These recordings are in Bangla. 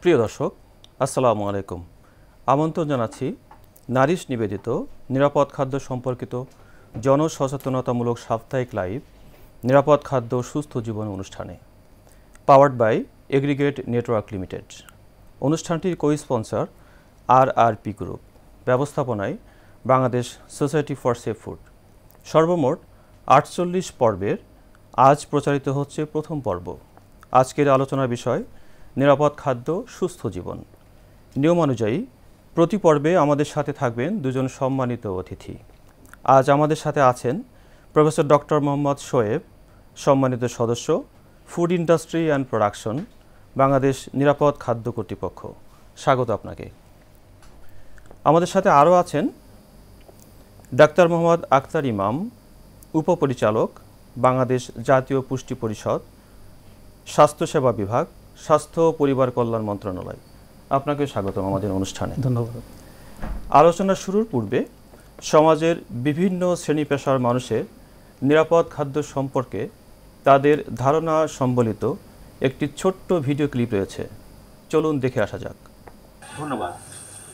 প্রিয় দর্শক, আসসালামু আলাইকুম। আমন্ত্রণ জানাচ্ছি নারিশ নিবেদিত নিরাপদ খাদ্য সম্পর্কিত জনসচেতনতামূলক সাপ্তাহিক লাইভ নিরাপদ খাদ্য সুস্থ জীবন অনুষ্ঠানে, powered by aggregate network limited. অনুষ্ঠানটির কো-স্পন্সর RRP গ্রুপ, ব্যবস্থাপনায় Bangladesh society for safe food. সর্বমোট 48 পর্বের আজ প্রচারিত হচ্ছে প্রথম পর্ব। আজকের আলোচনার বিষয় নিরাপদ খাদ্য সুস্থ জীবন। নিয়ম অনুযায়ী প্রতি পর্বে আমাদের সাথে থাকবেন দুজন সম্মানিত অতিথি। আজ আমাদের সাথে আছেন প্রফেসর ডক্টর মোহাম্মদ শোয়েব, সম্মানিত সদস্য, food industry and production, Bangladesh নিরাপদ খাদ্য কর্তৃপক্ষ। স্বাগত আপনাকে। আমাদের সাথে আরও আছেন ডাক্তার মোহাম্মদ আখতার ইমাম, উপপরিচালক, বাংলাদেশ জাতীয় পুষ্টি পরিষদ, স্বাস্থ্যসেবা বিভাগ, স্বাস্থ্য ও পরিবার কল্যাণ মন্ত্রণালয়। আপনাকে স্বাগতম আমাদের অনুষ্ঠানে। ধন্যবাদ। আলোচনা শুরুর পূর্বে সমাজের বিভিন্ন শ্রেণী পেশার মানুষের নিরাপদ খাদ্য সম্পর্কে তাদের ধারণা সম্বলিত একটি ছোট্ট ভিডিও ক্লিপ রয়েছে, চলুন দেখে আসা যাক। ধন্যবাদ।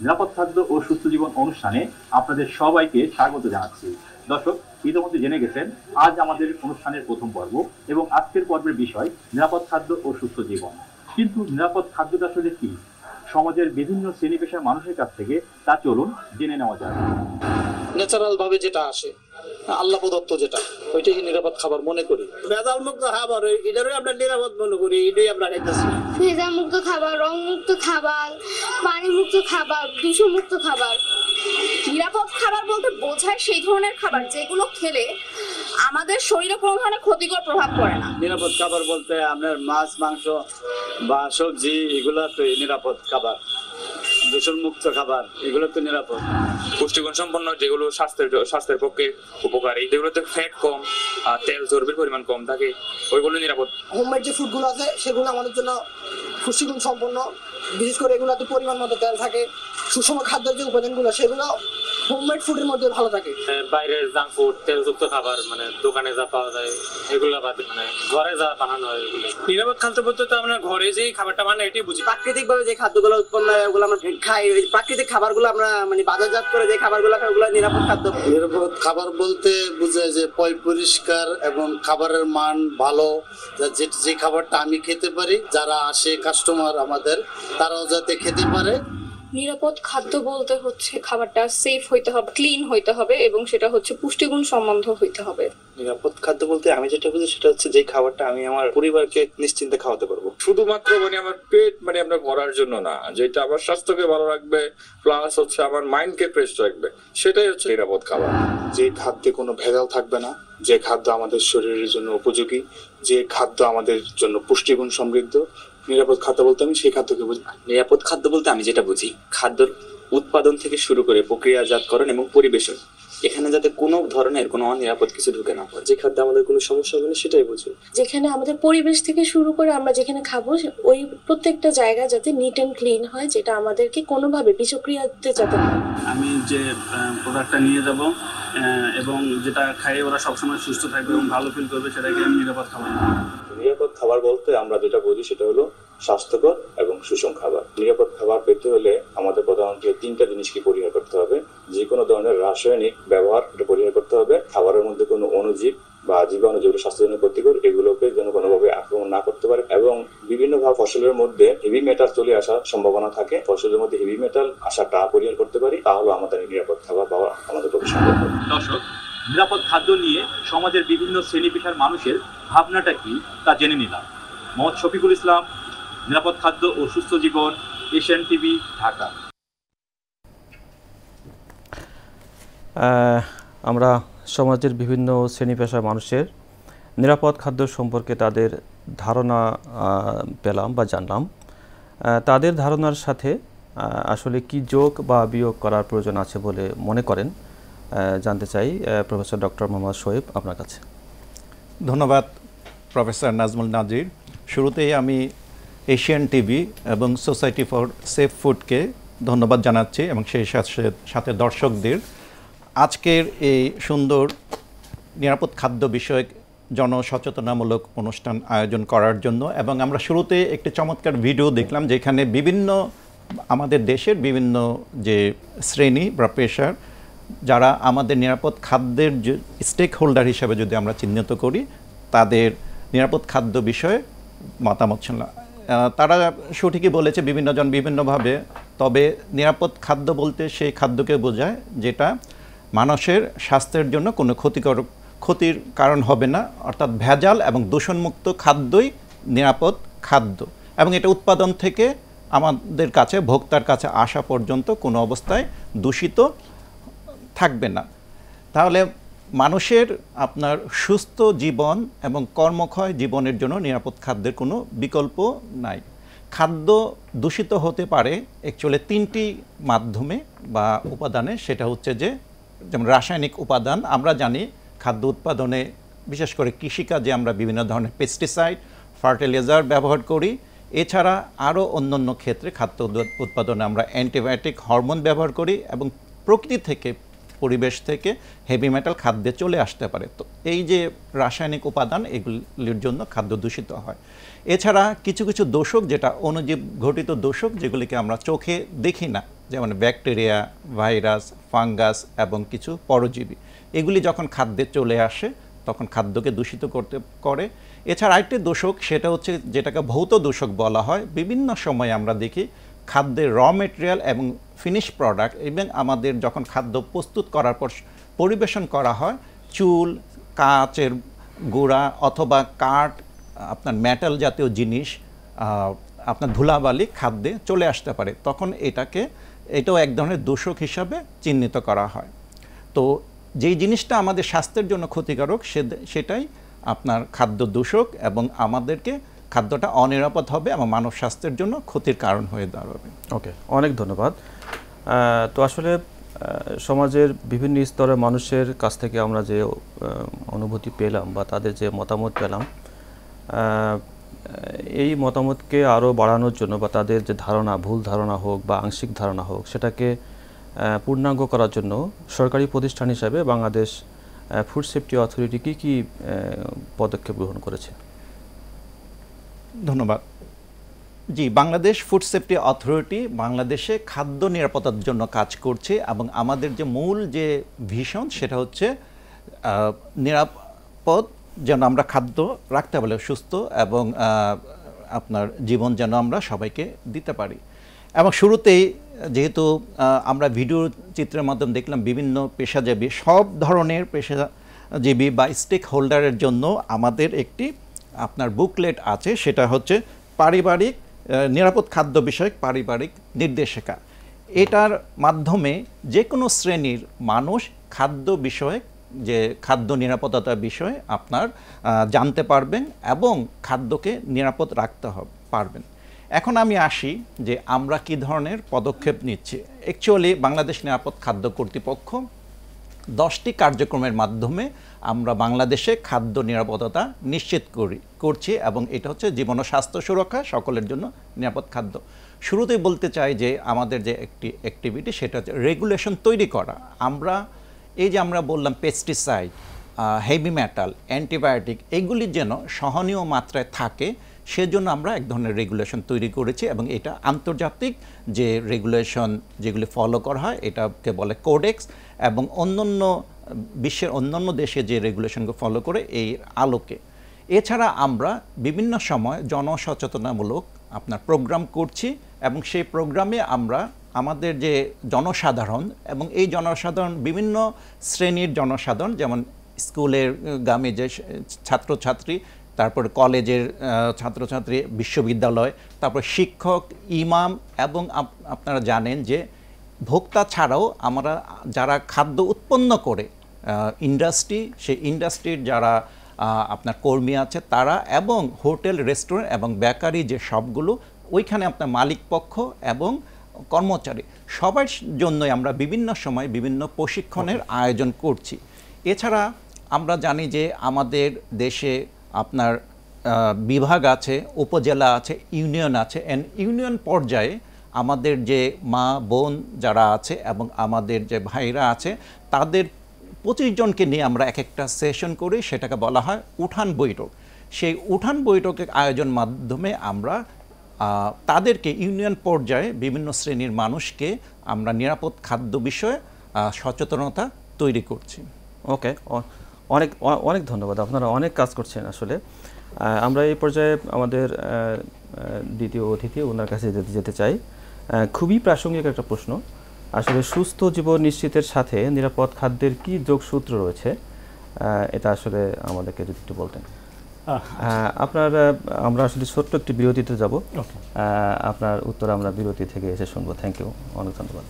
নিরাপদ খাদ্য ও সুস্থ জীবন অনুষ্ঠানে আপনাদের সবাইকে স্বাগত জানাচ্ছি। দর্শক, ইতিমধ্যে জেনে গেছেন আজ আমাদের অনুষ্ঠানের প্রথম পর্ব এবং আজকের পর্বের বিষয় নিরাপদ খাদ্য ও সুস্থ জীবন। কিন্তু নিরাপদ খাদ্যটা আসলে কি? সমাজের বিভিন্ন শ্রেণী পেশার মানুষের কাছ থেকে তা চলুন জেনে নেওয়া যায়। ন্যাচারাল ভাবে যেটা আসে, আল্লাহ প্রদত্ত যেটা, ওইটাই নিরাপদ খাবার মনে করি। ভেজাল মুক্ত খাবার, এটারই আমরা নিরাপদ মনে করি, এটাই আমরা খাইতেছি। ভেজাল মুক্ত খাবার, রং মুক্ত খাবার, পানি মুক্ত খাবার, দূষণ মুক্ত খাবার। নিরাপদ খাবার বলতে বোঝায় সেই ধরনের খাবার যেগুলো খেলে আমাদের শরীরে কোনো ধরনের ক্ষতিকর প্রভাব পড়ে না। নিরাপদ খাবার বলতে আপনার মাছ, মাংস বা সবজি, এগুলো তো নিরাপদ খাবার। দূষণ মুক্ত খাবার, এগুলো তো নিরাপদ। পুষ্টিগুণ সম্পন্ন যেগুলো স্বাস্থ্যের পক্ষে উপকারী, যেগুলোতে ফ্যাট কম, তেল চর্বির পরিমাণ কম থাকে, ওইগুলো নিরাপদ। হোমমেড যে ফুডগুলো আছে সেগুলো আমাদের জন্য পুষ্টিগুণ সম্পন্ন। বিশেষ করে এগুলোতে পরিমাণ মতো তেল থাকে। সুষম খাদ্যের যে উপাদানগুলো সেগুলো হোমমেড ফুডের মধ্যে ভালো থাকে। বাইরের জাঙ্ক ফুড, তেলযুক্ত খাবার, মানে দোকানে যা পাওয়া যায় এগুলো বাদে মানে ঘরে যা বানানো হয় এগুলো। নিরাপদ খাদ্য বলতে তো আমরা ঘরে যেই খাবারটা বানাই এটাই বুঝি। প্রাকৃতিক ভাবে যে খাদ্যগুলো উৎপন্ন হয় ওগুলো আমরা খাই। ওই প্রাকৃতিক খাবারগুলো আমরা মানে বাজারজাত করে যে খাবারগুলো খাই ওগুলো নিরাপদ খাদ্য। নিরাপদ খাবার বলতে বোঝায় যে পরিষ্কার এবং খাবারের মান ভালো, যে খাবারটা আমি খেতে পারি, যারা আসে কাস্টমার আমাদের তারাও যাতে খেতে পারে। নিরাপদ খাদ্য বলতে হচ্ছে খাবারটা সেফ হইতে হবে, ক্লিন হইতে হবে এবং সেটা হচ্ছে পুষ্টিগুণ সম্বন্ধ হইতে হবে। নিরাপদ খাদ্য বলতে আমি যেটা বুঝি সেটা হচ্ছে যে খাবারটা আমি আমার পরিবারকে নিশ্চিন্তে খাওয়াতে পারবো। শুধুমাত্র মানে আমার পেট মানে আমরা ভরার জন্য না, যেটা আমার স্বাস্থ্যকে ভালো রাখবে, প্লাস হচ্ছে আমার মাইন্ডকে ফ্রেশ রাখবে, সেটাই হচ্ছে নিরাপদ খাবার। যে খাদ্যে কোনো ভেজাল থাকবে না, যে খাদ্য আমাদের শরীরের জন্য উপযোগী, যে খাদ্য আমাদের জন্য পুষ্টিগুণ সমৃদ্ধ, নিরাপদ খাদ্য বলতে আমি সেই খাদ্যকে বুঝি। নিরাপদ খাদ্য বলতে আমি যেটা বুঝি, খাদ্যর উৎপাদন থেকে শুরু করে প্রক্রিয়াজাতকরণ এবং পরিবেশন, এখানে যাতে কোনো ধরনের কোনো অনিরাপদ কিছু ঢুকে না পড়ে। যে খাদ্যে আমাদের কোনো সমস্যা হবে না সেটাই বুঝি। যেখানে আমাদের পরিবেশ থেকে শুরু করে আমরা যেখানে খাবো ওই প্রত্যেকটা জায়গা যাতে নিট অ্যান্ড ক্লিন হয়, যেটা আমাদেরকে কোনোভাবে বিষক্রিয়াতে যাতে না। আমি যে প্রোডাক্টটা নিয়ে যাব এবং যেটা খাইয়ে ওরা সবসময় সুস্থ থাকবে এবং ভালো ফিল করবে, সেটাকে আমি নিরাপদ খাবার। নিরাপদ খাবার বলতে আমরা যেটা বুঝি সেটা হলো স্বাস্থ্যকর এবং সুষম খাবার। নিরাপদ খাবার পেতে হলে আমাদের প্রধানত তিনটা জিনিসকে পরিহার করতে হবে। যে কোনো ধরনের রাসায়নিক ব্যবহার পরিহার করতে হবে। খাবারের মধ্যে কোনো অণুজীব বা জীবাণু যেগুলো স্বাস্থ্যের জন্য ক্ষতিকর, এগুলোকে যেন কোনোভাবে আক্রমণ না করতে পারে। এবং বিভিন্ন ভাবে ফসলের মধ্যে হেভি মেটাল চলে আসার সম্ভাবনা থাকে, ফসলের মধ্যে হেভি মেটাল আসাটা পরিহার করতে পারি, তাহলে আমাদের নিরাপদ খাবার পাওয়া আমাদের পক্ষে সম্ভব। দর্শক, নিরাপদ খাদ্য নিয়ে সমাজের বিভিন্ন শ্রেণী পেশার মানুষের ভাবনাটা কি তা জেনে নিলাম। মোহাম্মদ শফিকুল ইসলাম, নিরাপদ খাদ্য ও সুস্থ জীবন, এশিয়ান টিভি, ঢাকা। আমরা সমাজের বিভিন্ন শ্রেণী পেশার মানুষের নিরাপদ খাদ্য সম্পর্কে তাদের ধারণা পেলাম বা জানলাম। তাদের ধারণার সাথে আসলে কি যোগ বা বিয়োগ করার প্রয়োজন আছে বলে মনে করেন, জানতে চাই প্রফেসর ডক্টর মোহাম্মদ শোয়েব, আপনার কাছে। ধন্যবাদ প্রফেসর নাজমুল নাজির। শুরুতেই আমি এশিয়ান টিভি এবং সোসাইটি ফর সেফ ফুডকে ধন্যবাদ জানাচ্ছি এবং সেই সাথে দর্শকদের আজকের এই সুন্দর নিরাপদ খাদ্য বিষয়ক জনসচেতনামূলক অনুষ্ঠান আয়োজন করার জন্য। এবং আমরা শুরুতে একটি চমৎকার ভিডিও দেখলাম যেখানে বিভিন্ন আমাদের দেশের বিভিন্ন যে শ্রেণী বা পেশার যারা আমাদের নিরাপদ খাদ্যের যে স্টেক হোল্ডার হিসাবে যদি আমরা চিহ্নিত করি, তাদের নিরাপদ খাদ্য বিষয়ে মতামত শুনলাম। তারা সঠিকই বলেছে বিভিন্নজন বিভিন্নভাবে, তবে নিরাপদ খাদ্য বলতে সেই খাদ্যকে বোঝায় যেটা মানুষের স্বাস্থ্যের জন্য কোনো ক্ষতির কারণ হবে না, অর্থাৎ ভেজাল এবং দূষণমুক্ত খাদ্যই নিরাপদ খাদ্য, এবং এটা উৎপাদন থেকে আমাদের কাছে ভোক্তার কাছে আসা পর্যন্ত কোনো অবস্থায় দূষিত থাকবে না। তাহলে মানুষের আপনার সুস্থ জীবন এবং কর্মক্ষয় জীবনের জন্য নিরাপদ খাদ্যের কোনো বিকল্প নাই। খাদ্য দূষিত হতে পারে অ্যাকচুয়ালি 3টি মাধ্যমে বা উপাদানে, সেটা হচ্ছে যে যেমন রাসায়নিক উপাদান। আমরা জানি খাদ্য উৎপাদনে বিশেষ করে কৃষিকাজে আমরা বিভিন্ন ধরনের পেস্টিসাইড, ফার্টিলাইজার ব্যবহার করি। এছাড়া আরও অন্যান্য ক্ষেত্রে খাদ্য উৎপাদনে আমরা অ্যান্টিবায়োটিক, হরমোন ব্যবহার করি, এবং প্রকৃতি থেকে পরিবেশ থেকে হেভি মেটাল খাদ্যে চলে আসতে পারে। তো এই যে রাসায়নিক উপাদান, এগুলির জন্য খাদ্য দূষিত হয়। এছাড়া কিছু কিছু দূষক, যেটা অণুজীব ঘটিত দূষক, যেগুলিকে আমরা চোখে দেখি না, যেমন ব্যাকটেরিয়া, ভাইরাস, ফাঙ্গাস এবং কিছু পরজীবী, এগুলি যখন খাদ্যে চলে আসে তখন খাদ্যকে দূষিত করে। এছাড়া আরেকটি দূষক, সেটা হচ্ছে যেটাকে ভৌত দূষক বলা হয়। বিভিন্ন সময় আমরা দেখি খাদ্যের র মেটেরিয়াল এবং ফিনিশ প্রোডাক্ট, এবং আমাদের যখন খাদ্য প্রস্তুত করার পর পরিবেশন করা হয়, চুল, কাচের গুঁড়া অথবা কাঠ, আপনার মেটাল জাতীয় জিনিস, আপনার ধুলাবালি খাদ্যে চলে আসতে পারে। তখন এটাও এক ধরনের দূষক হিসাবে চিহ্নিত করা হয়। তো যেই জিনিসটা আমাদের স্বাস্থ্যের জন্য ক্ষতিকারক সেটাই আপনার খাদ্য দূষক, এবং আমাদেরকে খাদ্যটা অনিরাপদ হবে এবং মানব স্বাস্থ্যের জন্য ক্ষতির কারণ হয়ে দাঁড়াবে। ওকে, অনেক ধন্যবাদ। তো আসলে সমাজের বিভিন্ন স্তরের মানুষের কাছ থেকে আমরা যে অনুভূতি পেলাম বা তাদের যে মতামত পেলাম, এই মতামতকে আরও বাড়ানোর জন্য বা তাদের যে ধারণা, ভুল ধারণা হোক বা আংশিক ধারণা হোক, সেটাকে পূর্ণাঙ্গ করার জন্য সরকারি প্রতিষ্ঠান হিসাবে বাংলাদেশ ফুড সেফটি অথরিটি কী পদক্ষেপ গ্রহণ করেছে? ধন্যবাদ। জি, বাংলাদেশ ফুড সেফটি অথরিটি বাংলাদেশে খাদ্য নিরাপত্তার জন্য কাজ করছে, এবং আমাদের যে মূল যে ভিশন সেটা হচ্ছে নিরাপদ যেন আমরা খাদ্য রাখতে পারি, সুস্থ এবং আপনার জীবন যেন আমরা সবাইকে দিতে পারি। এবং শুরুতেই যেহেতু আমরা ভিডিও চিত্রের মাধ্যমে দেখলাম বিভিন্ন পেশাজীবী, সব ধরনের পেশাজীবী বা স্টেক হোল্ডারের জন্য আমাদের একটি আপনার বুকলেট আছে, সেটা হচ্ছে পারিবারিক নিরাপদ খাদ্য বিষয়ক পারিবারিক নির্দেশিকা। এটার মাধ্যমে যে কোনো শ্রেণীর মানুষ খাদ্য বিষয়ক যে খাদ্য নিরাপত্তার বিষয়ে আপনার জানতে পারবেন এবং খাদ্যকে নিরাপদ রাখতে পারবেন। এখন আমি আসি যে আমরা কি ধরনের পদক্ষেপ নিচ্ছি। অ্যাকচুয়ালি বাংলাদেশ নিরাপদ খাদ্য কর্তৃপক্ষ 10টি কার্যক্রমের মাধ্যমে আমরা বাংলাদেশে খাদ্য নিরাপত্তা নিশ্চিত করছি, এবং এটা হচ্ছে জীবন ও স্বাস্থ্য সুরক্ষা, সকলের জন্য নিরাপদ খাদ্য। শুরুতেই বলতে চাই যে আমাদের যে একটি অ্যাক্টিভিটি সেটা হচ্ছে রেগুলেশন তৈরি করা। আমরা বললাম পেস্টিসাইড, হেভি মেটাল, অ্যান্টিবায়োটিক, এগুলি যেন সহনীয় মাত্রায় থাকে, সেজন্য আমরা এক ধরনের রেগুলেশন তৈরি করেছি, এবং এটা আন্তর্জাতিক যে রেগুলেশন যেগুলি ফলো করা হয় এটাকে বলে কোডেক্স, এবং বিশ্বের অন্যান্য দেশে যে রেগুলেশনকে ফলো করে এই আলোকে। এছাড়া আমরা বিভিন্ন সময় জনসচেতনামূলক আপনার প্রোগ্রাম করছি, এবং সেই প্রোগ্রামে আমরা আমাদের যে জনসাধারণ, এবং এই জনসাধারণ বিভিন্ন শ্রেণীর জনসাধারণ, যেমন স্কুলের গামী যে ছাত্রছাত্রী, তারপর কলেজের ছাত্রছাত্রী, বিশ্ববিদ্যালয়, তারপর শিক্ষক, ইমাম, এবং আপনারা জানেন যে ভোক্তা ছাড়াও আমরা যারা খাদ্য উৎপন্ন করে ইন্ডাস্ট্রি, সেই ইন্ডাস্ট্রির যারা আপনার কর্মী আছে তারা, এবং হোটেল, রেস্টুরেন্ট এবং বেকারি যে সবগুলো, ওইখানে আপনার মালিক পক্ষ এবং কর্মচারী সবার জন্যই আমরা বিভিন্ন সময় বিভিন্ন প্রশিক্ষণের আয়োজন করছি। এছাড়া আমরা জানি যে আমাদের দেশে আপনার বিভাগ আছে, উপজেলা আছে, ইউনিয়ন আছে, ইউনিয়ন পর্যায়ে আমাদের যে মা বোন যারা আছে এবং আমাদের যে ভাইরা আছে তাদের 25 জনকে নিয়ে আমরা এক একটা সেশন করি, সেটাকে বলা হয় উঠান বৈঠক। সেই উঠান বৈঠকের আয়োজন মাধ্যমে আমরা তাদেরকে ইউনিয়ন পর্যায়ে বিভিন্ন শ্রেণীর মানুষকে আমরা নিরাপদ খাদ্য বিষয়ে সচেতনতা তৈরি করছি। ওকে, অনেক অনেক ধন্যবাদ, আপনারা অনেক কাজ করছেন আসলে। আমরা এই পর্যায়ে আমাদের দ্বিতীয় অতিথি ওনার কাছে যেতে চাই। খুবই প্রাসঙ্গিক একটা প্রশ্ন, আসলে সুস্থ জীবন নিশ্চিতের সাথে নিরাপদ খাদ্যের কি যোগসূত্র রয়েছে, এটা আসলে আমাদেরকে যদি একটু বলতেন। আমরা আসলে ছোট্ট একটি বিরতিতে যাব, আপনার উত্তর আমরা বিরতি থেকে এসে শুনবো। থ্যাংক ইউ, অনেক ধন্যবাদ।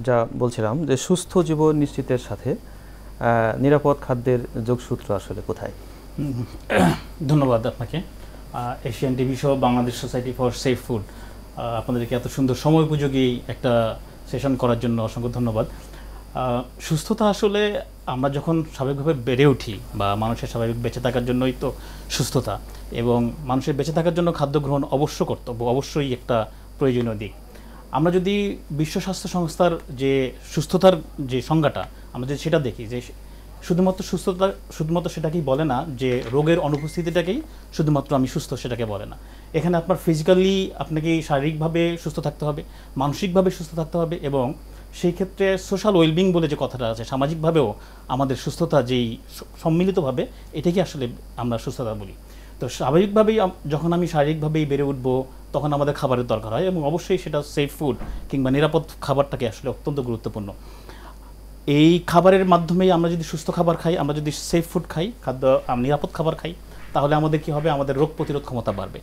যা বলছিলাম যে সুস্থ জীবন নিশ্চিতের সাথে নিরাপদ খাদ্যের যোগসূত্র আসলে কোথায়? ধন্যবাদ আপনাকে, এশিয়ান টিভি সহ Bangladesh society for safe food আপনাদেরকে এত সুন্দর সময় উপযোগী একটা সেশন করার জন্য অসংখ্য ধন্যবাদ। সুস্থতা আসলে আমরা যখন স্বাভাবিকভাবে বেড়ে উঠি বা মানুষের স্বাভাবিক বেঁচে থাকার জন্যই তো সুস্থতা, এবং মানুষের বেঁচে থাকার জন্য খাদ্য গ্রহণ অবশ্য কর্তব্য, অবশ্যই একটা প্রয়োজনীয় দিক। আমরা যদি বিশ্ব স্বাস্থ্য সংস্থার যে সুস্থতার যে সংজ্ঞাটা আমরা যদি সেটা দেখি, যে শুধুমাত্র সেটাকেই বলে না যে রোগের অনুপস্থিতিটাকেই শুধুমাত্র আমি সুস্থ, সেটাকে বলে না। এখানে আপনার ফিজিক্যালি আপনাকে শারীরিকভাবে সুস্থ থাকতে হবে, মানসিকভাবে সুস্থ থাকতে হবে, এবং সেই ক্ষেত্রে সোশ্যাল ওয়েলবিং বলে যে কথাটা আছে, সামাজিকভাবেও আমাদের সুস্থতা যেই সম্মিলিতভাবে এটাকে আসলে আমরা সুস্থতা বলি। তো স্বাভাবিকভাবেই যখন আমি শারীরিকভাবেই বেড়ে উঠবো তখন আমাদের খাবারের দরকার হয়, এবং অবশ্যই সেটা সেফ ফুড কিংবা নিরাপদ খাবারটাকে আসলে অত্যন্ত গুরুত্বপূর্ণ। এই খাবারের মাধ্যমেই আমরা যদি সুস্থ খাবার খাই, আমরা যদি সেফ ফুড খাই, নিরাপদ খাবার খাই, তাহলে আমাদের কি হবে, আমাদের রোগ প্রতিরোধ ক্ষমতা বাড়বে।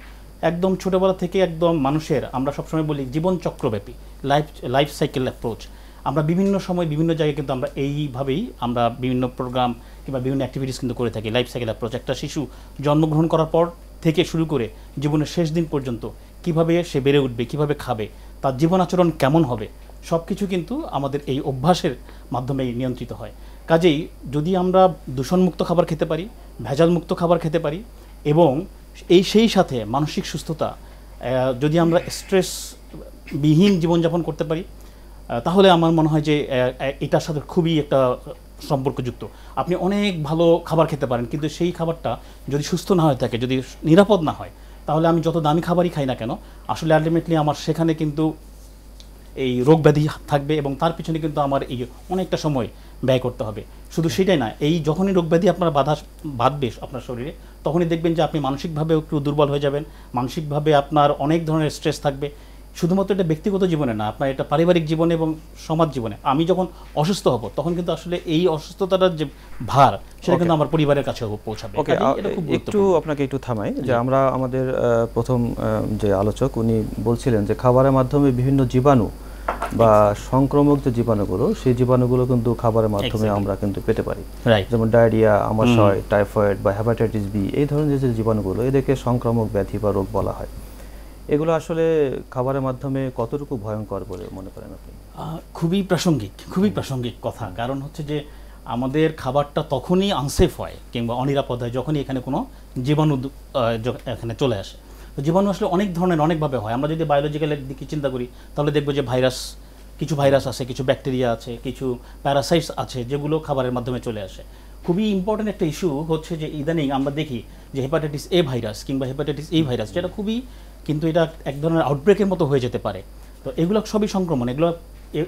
একদম ছোটোবেলা থেকে একদম মানুষের, আমরা সবসময় বলি জীবন চক্রব্যাপী লাইফ সাইকেল অ্যাপ্রোচ, আমরা বিভিন্ন সময় বিভিন্ন জায়গায় কিন্তু আমরা এইভাবেই আমরা বিভিন্ন প্রোগ্রাম কিংবা বিভিন্ন অ্যাক্টিভিটিস কিন্তু করে থাকি। লাইফ সাইকেল অ্যাপ্রোচ, একটা শিশু জন্মগ্রহণ করার পর থেকে শুরু করে জীবনের শেষ দিন পর্যন্ত কিভাবে সে বেড়ে উঠবে, কিভাবে খাবে, তার জীবন আচরণ কেমন হবে, সব কিছু কিন্তু আমাদের এই অভ্যাসের মাধ্যমেই নিয়ন্ত্রিত হয়। কাজেই যদি আমরা দূষণমুক্ত খাবার খেতে পারি, ভেজালমুক্ত খাবার খেতে পারি, এবং সেই সাথে মানসিক সুস্থতা, যদি আমরা স্ট্রেসবিহীন জীবনযাপন করতে পারি, তাহলে আমার মনে হয় যে এটার সাথে খুবই একটা সম্পর্কযুক্ত। আপনি অনেক ভালো খাবার খেতে পারেন, কিন্তু সেই খাবারটা যদি সুস্থ না হয়ে থাকে, যদি নিরাপদ না হয়, তাহলে আমি যত দামি খাবারই খাই না কেন, আসলে আলটিমেটলি আমার সেখানে কিন্তু এই রোগ ব্যাধি থাকবে, এবং তার পিছনে কিন্তু আমার এই অনেকটা সময় ব্যয় করতে হবে। শুধু সেটাই না, এই যখনই রোগ ব্যাধি আপনার বাঁধবে আপনার শরীরে, তখনই দেখবেন যে আপনি মানসিকভাবে একটু দুর্বল হয়ে যাবেন, মানসিকভাবে আপনার অনেক ধরনের স্ট্রেস থাকবে। শুধুমাত্র এটা ব্যক্তিগত জীবনে না, আপনার এটা পারিবারিক জীবনে এবং সমাজ জীবনে। আমি যখন অসুস্থ হব তখন কিন্তু আসলে এই অসুস্থতার যে ভার, সেটা কিন্তু আমার পরিবারের কাছে পৌঁছাবে। একটু আপনাকে একটু থামাই, যে আমরা আমাদের প্রথম যে আলোচক উনি বলছিলেন যে খাবারের মাধ্যমে বিভিন্ন জীবাণু বা সংক্রমক যে জীবাণুগুলো, সেই জীবাণুগুলো কিন্তু খাবারের মাধ্যমে আমরা কিন্তু পেতে পারি। যেমন ডায়রিয়া, আমাশয়, টাইফয়েড বা হেপাটাইটিস বি, এই ধরনের যে জীবাণুগুলো, এদেরকে সংক্রামক ব্যাধি বা রোগ বলা হয়। এগুলো আসলে খাবারের মাধ্যমে কতটুকু ভয়ঙ্কর বলে মনে করেন আপনি? খুবই প্রাসঙ্গিক কথা। কারণ হচ্ছে যে আমাদের খাবারটা তখনই আনসেফ হয় কিংবা অনিরাপদ হয় যখনই এখানে কোনো জীবাণু এখানে চলে আসে। তো জীবাণু আসলে অনেক ধরনের, অনেকভাবে হয়। আমরা যদি বায়োলজিক্যালের দিকে চিন্তা করি, তাহলে দেখবো যে কিছু ভাইরাস আছে, কিছু ব্যাকটেরিয়া আছে, কিছু প্যারাসাইটস আছে, যেগুলো খাবারের মাধ্যমে চলে আসে। খুবই ইম্পর্টেন্ট একটা ইস্যু হচ্ছে যে ইদানিং আমরা দেখি যে হেপাটাইটিস এ ভাইরাস কিংবা হেপাটাইটিস ই ভাইরাস, যেটা খুবই, কিন্তু এটা এক ধরনের আউটব্রেকের মতো হয়ে যেতে পারে। তো এগুলো সবই সংক্রমণ।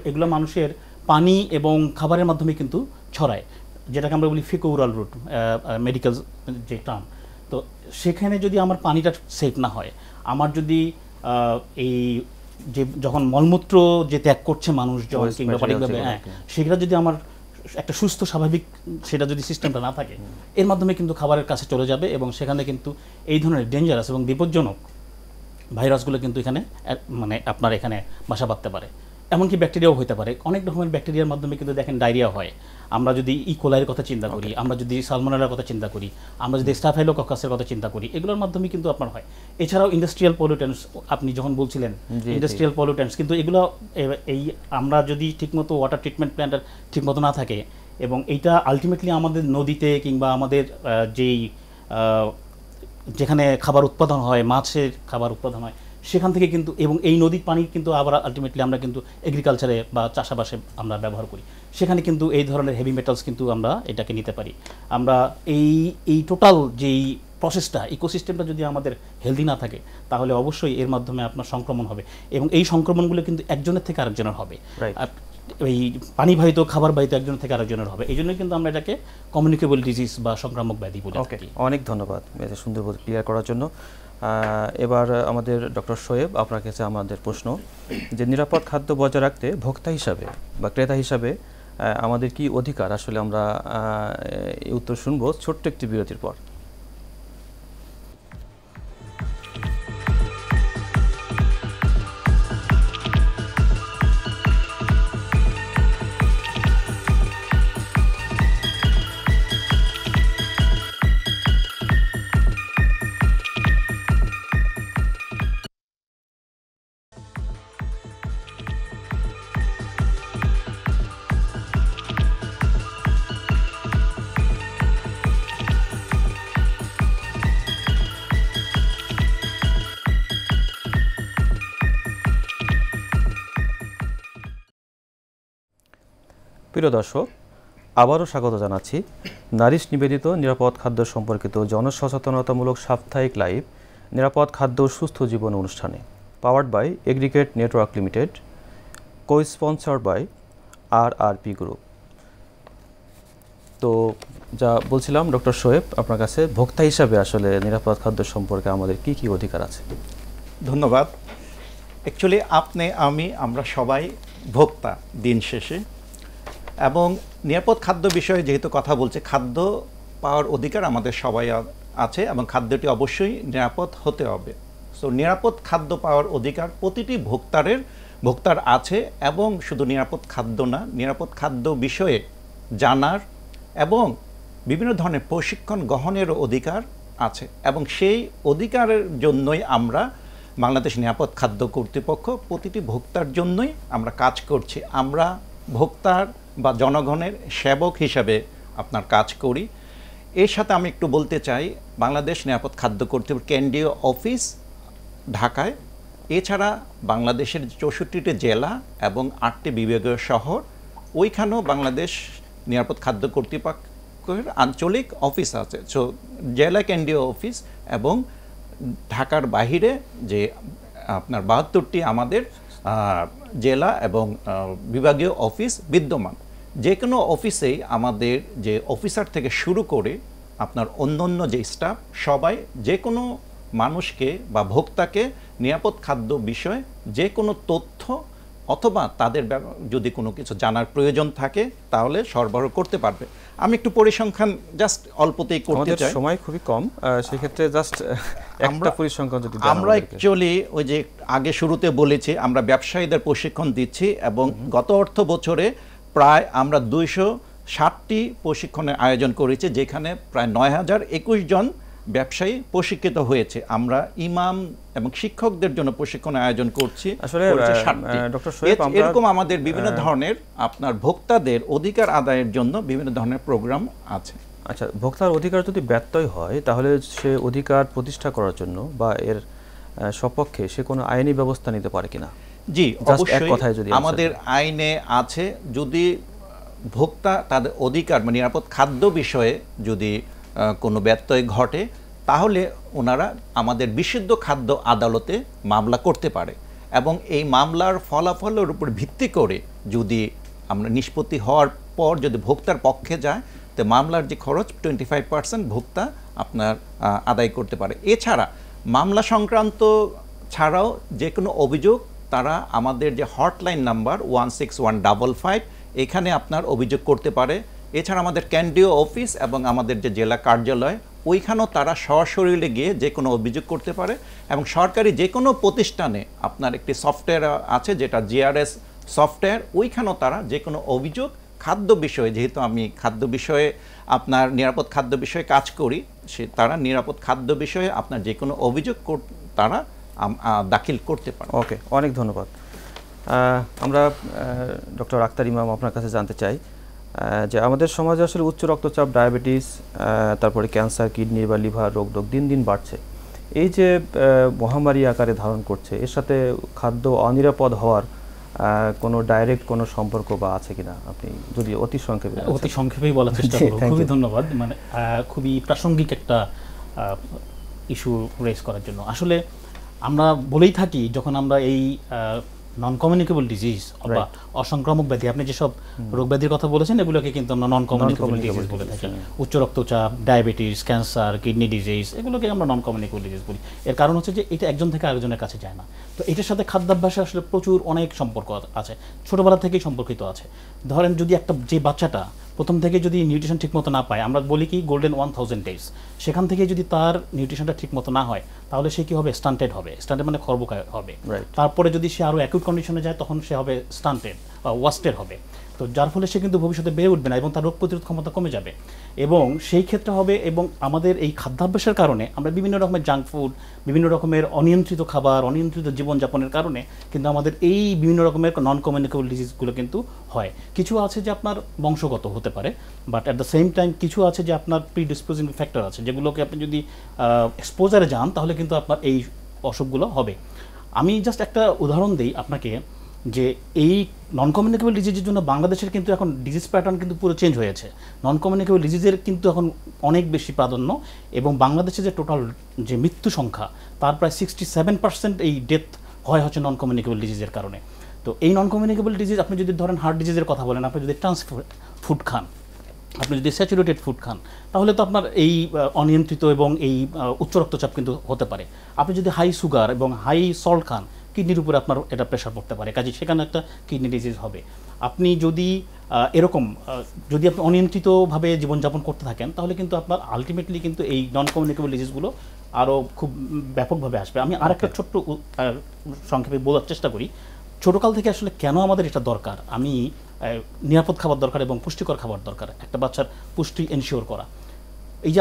এগুলো মানুষের পানি এবং খাবারের মাধ্যমে কিন্তু ছড়ায়, যেটাকে আমরা বলি ফিকো ওরাল রুট মেডিকেল যে টার্ম। তো সেখানে যদি আমার পানিটা সেফ না হয়, আমার যদি এই যে যখন মলমূত্র যে ত্যাগ করছে মানুষজন কিংবা পারিবারিকভাবে, সেটা যদি আমার একটা সুস্থ স্বাভাবিক সেটা যদি সিস্টেমটা না থাকে, এর মাধ্যমে কিন্তু খাবারের কাছে চলে যাবে, এবং সেখানে কিন্তু এই ধরনের ডেঞ্জারাস এবং বিপজ্জনক ভাইরাসগুলো কিন্তু এখানে মানে আপনার এখানে বাসা বাঁধতে পারে। এমনকি ব্যাকটেরিয়াও হতে পারে, অনেক রকমের ব্যাকটেরিয়ার মাধ্যমে কিন্তু দেখেন ডায়রিয়া হয়। আমরা যদি ইকোলাইয়ের কথা চিন্তা করি, আমরা যদি সালমোনেলার কথা চিন্তা করি, আমরা যদি স্টাফাইলোককাসের কথা চিন্তা করি, এগুলোর মাধ্যমে কিন্তু আপনার হয়। এছাড়াও ইন্ডাস্ট্রিয়াল পলিউটেন্টস, আপনি যখন বলছিলেন ইন্ডাস্ট্রিয়াল পলিউটেন্টস, কিন্তু এগুলো এই আমরা যদি ঠিকমতো ওয়াটার ট্রিটমেন্ট প্ল্যান্টের ঠিকমতো না থাকে, এবং এইটা আলটিমেটলি আমাদের নদীতে কিংবা আমাদের যেই যেখানে খাবার উৎপাদন হয়, মাছের খাবার উৎপাদন হয়, সেখান থেকে কিন্তু, এবং এই নদীর পানি কিন্তু আবার আলটিমেটলি আমরা কিন্তু এগ্রিকালচারে বা চাষাবাসে আমরা ব্যবহার করি, সেখানে কিন্তু এই ধরনের হেভি মেটালস কিন্তু আমরা এটাকে নিতে পারি। আমরা এই টোটাল যেই প্রসেসটা, ইকোসিস্টেমটা যদি আমাদের হেলদি না থাকে, তাহলে অবশ্যই এর মাধ্যমে আপনার সংক্রমণ হবে, এবং এই সংক্রমণগুলো কিন্তু একজনের থেকে আরেকজনের হবে। এই পানিবাহিত, খাবারবাহিত একজনের থেকে আরেকজনের হবে। এই জন্যই কিন্তু আমরা এটাকে কমিউনিকেবল ডিজিজ বা সংক্রামক ব্যাধি বলে থাকি। অনেক ধন্যবাদ সুন্দর ক্লিয়ার করার জন্য। এবার আমাদের ডক্টর শোয়েব, আপনার কাছে আমাদের প্রশ্ন যে নিরাপদ খাদ্য বজায় রাখতে ভোক্তা হিসাবে বা ক্রেতা হিসাবে আমাদের কি অধিকার? আসলে আমরা এই উত্তর শুনবো ছোট্ট একটি বিরতির পর। প্রিয় দর্শক, আবারও স্বাগত জানাচ্ছি নারিশ নিবেদিত নিরাপদ খাদ্য সম্পর্কিত জনসচেতনতামূলক সাপ্তাহিক লাইভ নিরাপদ খাদ্য সুস্থ জীবন অনুষ্ঠানে, powered by aggregate network limited, cosponsored by RRP group. তো যা বলছিলাম ডক্টর শোয়েব, আপনার কাছে ভোক্তা হিসাবে আসলে নিরাপদ খাদ্য সম্পর্কে আমাদের কি কি অধিকার আছে? ধন্যবাদ। অ্যাকচুয়ালি আমরা সবাই ভোক্তা দিন শেষে, এবং নিরাপদ খাদ্য বিষয়ে যেহেতু কথা বলছে, খাদ্য পাওয়ার অধিকার আমাদের সবাই আছে, এবং খাদ্যটি অবশ্যই নিরাপদ হতে হবে। সো নিরাপদ খাদ্য পাওয়ার অধিকার প্রতিটি ভোক্তার আছে, এবং শুধু নিরাপদ খাদ্য না, নিরাপদ খাদ্য বিষয়ে জানার এবং বিভিন্ন ধরনের প্রশিক্ষণ গ্রহণেরও অধিকার আছে, এবং সেই অধিকারের জন্যই আমরা বাংলাদেশ নিরাপদ খাদ্য কর্তৃপক্ষ প্রতিটি ভোক্তার জন্যই আমরা কাজ করছি। আমরা ভোক্তার বা জনগণের সেবক হিসাবে আপনার কাজ করি। এর সাথে আমি একটু বলতে চাই, বাংলাদেশ নিরাপদ খাদ্য কর্তৃপক্ষ কেন্দ্রীয় অফিস ঢাকায়, এছাড়া বাংলাদেশের 64টি জেলা এবং 8টি বিভাগীয় শহর, ওইখানেও বাংলাদেশ নিরাপদ খাদ্য কর্তৃপক্ষের আঞ্চলিক অফিস আছে। সো জেলা কেন্দ্রীয় অফিস এবং ঢাকার বাহিরে যে আপনার 72টি আমাদের জেলা এবং বিভাগীয় অফিস বিদ্যমান। যে কোনো অফিসেই আমাদের যে অফিসার থেকে শুরু করে আপনার অন্যান্য যে স্টাফ, সবাই যে কোনো মানুষকে বা ভোক্তাকে নিরাপদ খাদ্য বিষয়ে যে কোনো তথ্য অথবা তাদের যদি কোনো কিছু জানার প্রয়োজন থাকে তাহলে সরবরাহ করতে পারবে। আমি একটু পরিসংখ্যান জাস্ট অল্পতেই করতে চাই, সময় খুবই কম, সেক্ষেত্রে জাস্ট একটা পরিসংখ্যান যদি আমরা অ্যাকচুয়ালি ওই যে আগে শুরুতে বলেছি, আমরা ব্যবসায়ীদের প্রশিক্ষণ দিচ্ছি, এবং গত অর্থ বছরে প্রায় আমরা 260টি প্রশিক্ষণের আয়োজন করেছি, যেখানে প্রায় 9021 জন ব্যবসায়ী প্রশিক্ষিত হয়েছে। আমরা ইমাম এবং শিক্ষকদের জন্য প্রশিক্ষণের আয়োজন করছি আসলে ডক্টর শোয়েব, এরকম আমাদের বিভিন্ন ধরনের আপনার ভোক্তাদের অধিকার আদায়ের জন্য বিভিন্ন ধরনের প্রোগ্রাম আছে। আচ্ছা, ভোক্তার অধিকার যদি ব্যত্যয় হয়, তাহলে সে অধিকার প্রতিষ্ঠা করার জন্য বা এর সপক্ষে সে কোনো আইনি ব্যবস্থা নিতে পারে কিনা? জি, অবশ্যই আমাদের আইনে আছে, যদি ভোক্তা তাদের অধিকার মানে নিরাপদ খাদ্য বিষয়ে যদি কোনো ব্যত্যয় ঘটে, তাহলে ওনারা আমাদের বিশুদ্ধ খাদ্য আদালতে মামলা করতে পারে, এবং এই মামলার ফলাফলের উপর ভিত্তি করে যদি আমরা নিষ্পত্তি হওয়ার পর যদি ভোক্তার পক্ষে যায়, তো মামলার যে খরচ 25% ভোক্তা আপনার আদায় করতে পারে। এছাড়া মামলা সংক্রান্ত ছাড়াও যে কোনো অভিযোগ তারা আমাদের যে হটলাইন নাম্বার 16155, এখানে আপনার অভিযোগ করতে পারে, এছাড়া আমাদের কেন্দ্রীয় অফিস এবং আমাদের যে জেলা কার্যালয় ওইখানেও তারা সশরীরে গিয়ে যে কোনো অভিযোগ করতে পারে এবং সরকারি যে কোনো প্রতিষ্ঠানে আপনার একটি সফটওয়্যার আছে যেটা জিআরএস সফটওয়্যার, ওইখানেও তারা যে কোনো অভিযোগ খাদ্য বিষয়ে, যেহেতু আমি খাদ্য বিষয়ে আপনার নিরাপদ খাদ্য বিষয়ে কাজ করি, তারা নিরাপদ খাদ্য বিষয়ে আপনার যে কোনো অভিযোগ তারা দাখিল করতে পারে। ওকে, অনেক ধন্যবাদ। আমরা ডক্টর আক্তার ইমাম আপনার কাছে জানতে চাই যে আমাদের সমাজে আসলে উচ্চ রক্তচাপ, ডায়াবেটিস, তারপরে ক্যান্সার, কিডনি বা লিভার রোগ দিন দিন বাড়ছে। এই যে মহামারী আকারে ধারণ করছে, এর সাথে খাদ্য অনিরাপদ হওয়ার কোনো ডাইরেক্ট কোনো সম্পর্ক বা আছে কিনা, আপনি যদি অতি সংক্ষেপেই বলার চেষ্টা করব। খুবই ধন্যবাদ, মানে খুবই প্রাসঙ্গিক একটা ইস্যু রেজ করার জন্য। আসলে আমরা বলেই থাকি যখন আমরা এই নন কমিউনিকেবল ডিজিজ বা অসংক্রামক ব্যাধি, আপনি যেসব রোগ ব্যাধির কথা বলেছেন এগুলোকে কিন্তু আমরা নন কমিউনিকেবল ডিজিজ বলে থাকি। উচ্চ রক্তচাপ, ডায়াবেটিস, ক্যান্সার, কিডনি ডিজিজ, এগুলোকে আমরা নন কমিউনিকেবল ডিজিজ বলি। এর কারণ হচ্ছে যে এটা একজন থেকে আরেকজনের কাছে যায় না। তো এটার সাথে খাদ্যাভ্যাসে আসলে প্রচুর অনেক সম্পর্ক আছে, ছোটোবেলা থেকেই সম্পর্কিত আছে। ধরেন যদি যে বাচ্চাটা প্রথম থেকে যদি নিউট্রিশন ঠিকমতো না পায়, আমরা বলি কি গোল্ডেন 1000 ডেজ, সেখান থেকে যদি তার নিউট্রিশনটা ঠিকমতো না হয় তাহলে সে কি হবে, স্টান্টেড হবে। স্টান্টেড মানে খর্বকায় হবে। তারপরে যদি সে আরও অ্যাকিউট কন্ডিশনে যায় তখন সে হবে স্টান্টেড বা ওয়াস্টেড হবে। তো যার ফলে সে কিন্তু ভবিষ্যতে বেড়ে উঠবে না এবং তার রোগ প্রতিরোধ ক্ষমতা কমে যাবে এবং সেই ক্ষেত্রে হবে। এবং আমাদের এই খাদ্যাভ্যাসের কারণে আমরা বিভিন্ন রকমের জাঙ্ক ফুড, বিভিন্ন রকমের অনিয়ন্ত্রিত খাবার, অনিয়ন্ত্রিত জীবনযাপনের কারণে কিন্তু আমাদের এই বিভিন্ন রকমের নন কমিউনিকেবল ডিজিজগুলো কিন্তু হয়। কিছু আছে যে আপনার বংশগত হতে পারে, but at the same time কিছু আছে যে আপনার প্রিডিসপোজিং ফ্যাক্টর আছে, যেগুলোকে আপনি যদি এক্সপোজারে যান তাহলে কিন্তু আপনার এই অসুখগুলো হবে। আমি জাস্ট একটা উদাহরণ দিই আপনাকে যে এই নন কমিউনিকেবল ডিজিজের জন্য বাংলাদেশের কিন্তু এখন ডিজিজ প্যাটার্ন কিন্তু পুরো চেঞ্জ হয়েছে। নন কমিউনিকেবল ডিজিজের কিন্তু এখন অনেক বেশি প্রাধান্য এবং বাংলাদেশে যে টোটাল যে মৃত্যু সংখ্যা তার প্রায় 67% এই ডেথ হচ্ছে নন কমিউনিকেবল ডিজিজের কারণে। তো এই নন কমিউনিকেবল ডিজিজ, আপনি যদি ধরেন হার্ট ডিজিজের কথা বলেন, আপনি যদি ট্রান্স ফুড খান, আপনি যদি স্যাচুরেটেড ফুড খান, তাহলে তো আপনার এই অনিয়ন্ত্রিত এবং এই উচ্চ রক্তচাপ কিন্তু হতে পারে। আপনি যদি হাই সুগার এবং হাই সল্ট খান, কিডনির উপরে আপনার এটা প্রেশার পড়তে পারে, কাজে সেখানে একটা কিডনি ডিজিজ হবে। আপনি যদি এরকম যদি আপনি অনিয়ন্ত্রিতভাবে জীবনযাপন করতে থাকেন তাহলে কিন্তু আপনার আলটিমেটলি কিন্তু এই নন কমিউনিকেবল ডিজিজগুলো আরও খুব ব্যাপকভাবে আসবে। আমি আরেকটা ছোট্ট সংক্ষেপে বলার চেষ্টা করি, ছোটোকাল থেকে আসলে কেন আমাদের এটা দরকার। আমি নিরাপদ খাবার দরকার এবং পুষ্টিকর খাবার দরকার, একটা বাচ্চার পুষ্টি এনশিওর করা। এই যে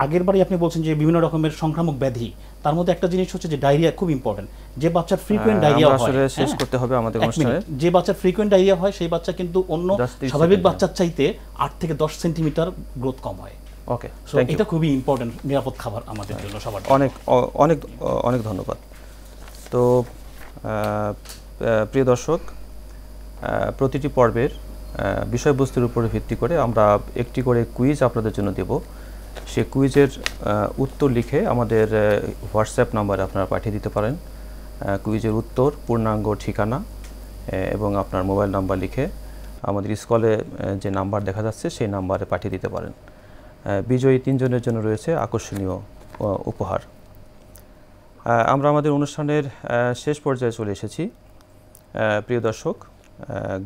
আগের বারে আপনি বলছেন যে বিভিন্ন রকমের সংক্রামক ব্যাধি, তার মধ্যে একটা জিনিস হচ্ছে যে ডায়রিয়া খুব ইম্পর্টেন্ট। যে বাচ্চার ফ্রিকুয়েন্ট ডায়রিয়া হয়, শেষ করতে হবে আমাদের অনুষ্ঠানে, যে বাচ্চার ফ্রিকুয়েন্ট ডায়রিয়া হয় সেই বাচ্চা কিন্তু অন্য স্বাভাবিক বাচ্চার চাইতে 8 থেকে 10 সেন্টিমিটার গ্রোথ কম হয়। ওকে, এটা খুবই ইম্পর্টেন্ট নিরাপদ খাবার আমাদের জন্য সবার। অনেক অনেক অনেক ধন্যবাদ। তো প্রিয় দর্শক, প্রতিটি পর্বের বিষয়বস্তুর উপরে ভিত্তি করে আমরা একটি করে কুইজ আপনাদের জন্য দেব। সেই কুইজের উত্তর লিখে আমাদের হোয়াটসঅ্যাপ নাম্বারে আপনারা পাঠিয়ে দিতে পারেন। কুইজের উত্তর, পূর্ণাঙ্গ ঠিকানা এবং আপনার মোবাইল নাম্বার লিখে আমাদের স্কলে যে নাম্বার দেখা যাচ্ছে সেই নাম্বারে পাঠিয়ে দিতে পারেন। বিজয়ী 3 জনের জন্য রয়েছে আকর্ষণীয় উপহার। আমরা আমাদের অনুষ্ঠানের শেষ পর্যায়ে চলে এসেছি। প্রিয় দর্শক,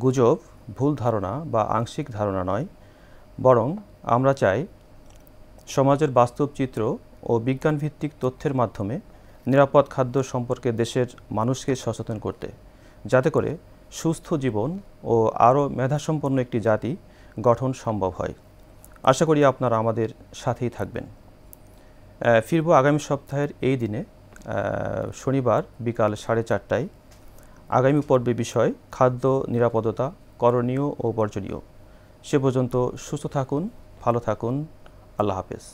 গুজব, ভুল ধারণা বা আংশিক ধারণা নয়, বরং আমরা চাই সমাজের বাস্তব চিত্র ও বিজ্ঞানভিত্তিক তথ্যের মাধ্যমে নিরাপদ খাদ্য সম্পর্কে দেশের মানুষকে সচেতন করতে, যাতে করে সুস্থ জীবন ও আরও মেধাসম্পন্ন একটি জাতি গঠন সম্ভব হয়। আশা করি আপনারা আমাদের সাথেই থাকবেন। ফিরব আগামী সপ্তাহের এই দিনে শনিবার বিকাল 4:30টায়। আগামী পর্বে বিষয় খাদ্য নিরাপদতা, করণীয় ও বর্জনীয়। সে পর্যন্ত সুস্থ থাকুন, ভালো থাকুন। আল্লাহ হাফেজ।